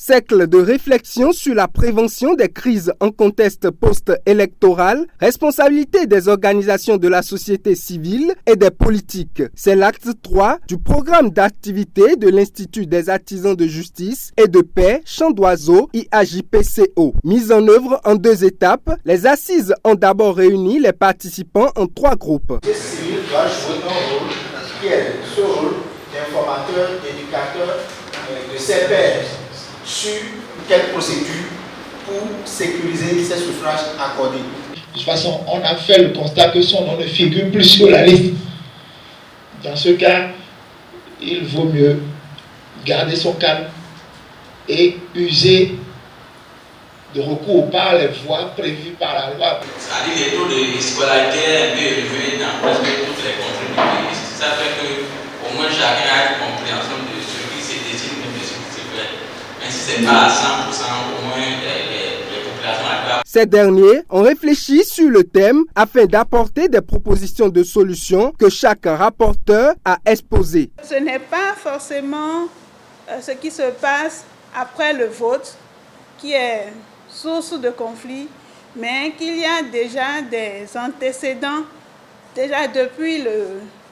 Cercle de réflexion sur la prévention des crises en contexte post-électoral, responsabilité des organisations de la société civile et des politiques. C'est l'acte 3 du programme d'activité de l'Institut des artisans de justice et de paix, Chant d'Oiseau, IAJPCO. Mise en œuvre en 2 étapes, les assises ont d'abord réuni les participants en 3 groupes. Le civil doit jouer un rôle qui est ce rôle d'informateur, d'éducateur de ses pairs sur quelle procédure pour sécuriser ces suffrages accordés. De toute façon, on a fait le constat que son nom ne figure plus sur la liste. Dans ce cas, il vaut mieux garder son calme et user de recours par les voies prévues par la loi. C'est-à-dire les taux de scolarité un peu élevés dans presque toutes les contrées du pays. Ça fait qu'au moins chacun a une compréhension de ce qui se dessine et de ce qui se fait. Même si ce n'est pas à 100%, au moins les populations arrivent. Ces derniers ont réfléchi sur le thème afin d'apporter des propositions de solutions que chaque rapporteur a exposées. Ce n'est pas forcément ce qui se passe après le vote qui est source de conflit, mais qu'il y a déjà des antécédents, déjà depuis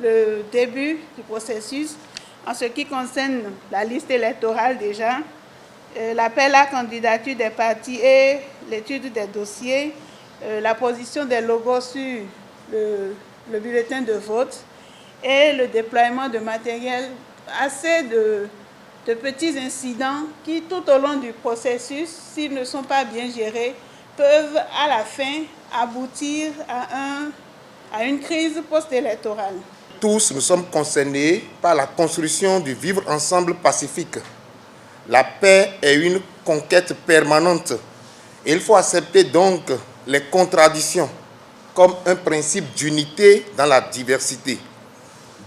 le début du processus, en ce qui concerne la liste électorale déjà, l'appel à candidature des partis et l'étude des dossiers, la position des logos sur le bulletin de vote et le déploiement de matériel, assez de petits incidents qui, tout au long du processus, s'ils ne sont pas bien gérés, peuvent à la fin aboutir à une crise post-électorale. Tous nous sommes concernés par la construction du vivre ensemble pacifique. La paix est une conquête permanente. Et il faut accepter donc les contradictions comme un principe d'unité dans la diversité.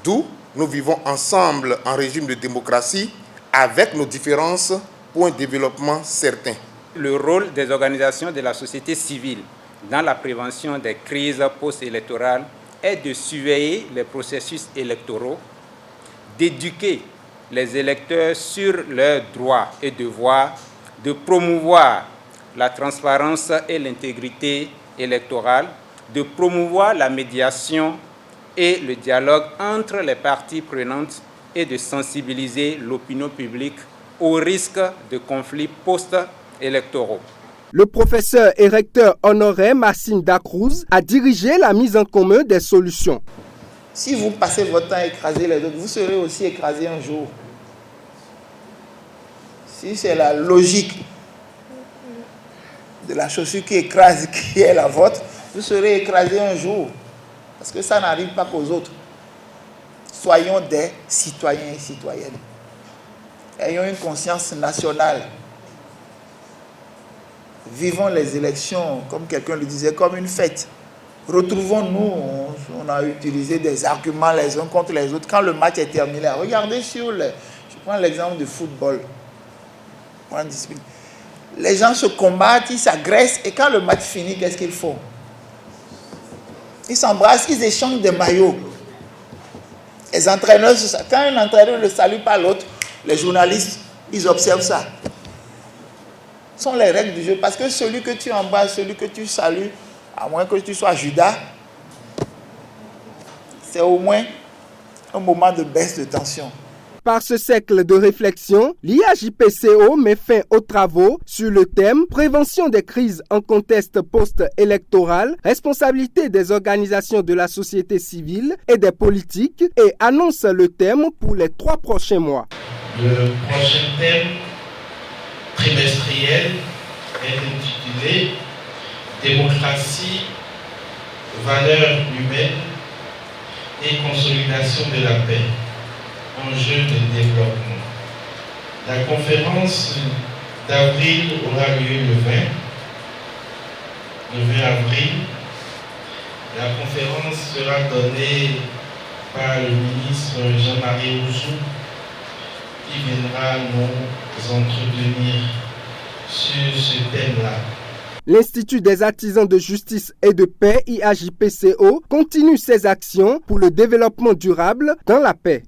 D'où nous vivons ensemble en régime de démocratie avec nos différences pour un développement certain. Le rôle des organisations de la société civile dans la prévention des crises post-électorales est de surveiller les processus électoraux, d'éduquer les électeurs sur leurs droits et devoirs, de promouvoir la transparence et l'intégrité électorale, de promouvoir la médiation et le dialogue entre les parties prenantes et de sensibiliser l'opinion publique aux risques de conflits post-électoraux. Le professeur et recteur honoraire Massine Dacruz a dirigé la mise en commun des solutions. Si vous passez votre temps à écraser les autres, vous serez aussi écrasé un jour. Si c'est la logique de la chaussure qui écrase, qui est la vôtre, vous serez écrasé un jour. Parce que ça n'arrive pas qu'aux autres. Soyons des citoyens et citoyennes. Ayons une conscience nationale. Vivons les élections, comme quelqu'un le disait, comme une fête. Retrouvons-nous, on a utilisé des arguments les uns contre les autres. Quand le match est terminé, regardez je prends l'exemple du football. Les gens se combattent, ils s'agressent, et quand le match finit, qu'est-ce qu'ils font? Ils s'embrassent, ils échangent des maillots. Les entraîneurs, quand un entraîneur ne salue pas l'autre, les journalistes, ils observent ça. Ce sont les règles du jeu. Parce que celui que tu embrasses, celui que tu salues, à moins que tu sois Judas, c'est au moins un moment de baisse de tension. Par ce cercle de réflexion, l'IAJPCO met fin aux travaux sur le thème « Prévention des crises en contexte post-électoral, responsabilité des organisations de la société civile et des politiques » et annonce le thème pour les 3 prochains mois. Le prochain thème trimestriel est intitulé « Démocratie, valeurs humaines et consolidation de la paix ». Enjeux de développement. La conférence d'avril aura lieu le 20 avril. La conférence sera donnée par le ministre Jean-Marie Ouzou qui viendra nous entretenir sur ce thème-là. L'Institut des artisans de justice et de paix, IAJPCO, continue ses actions pour le développement durable dans la paix.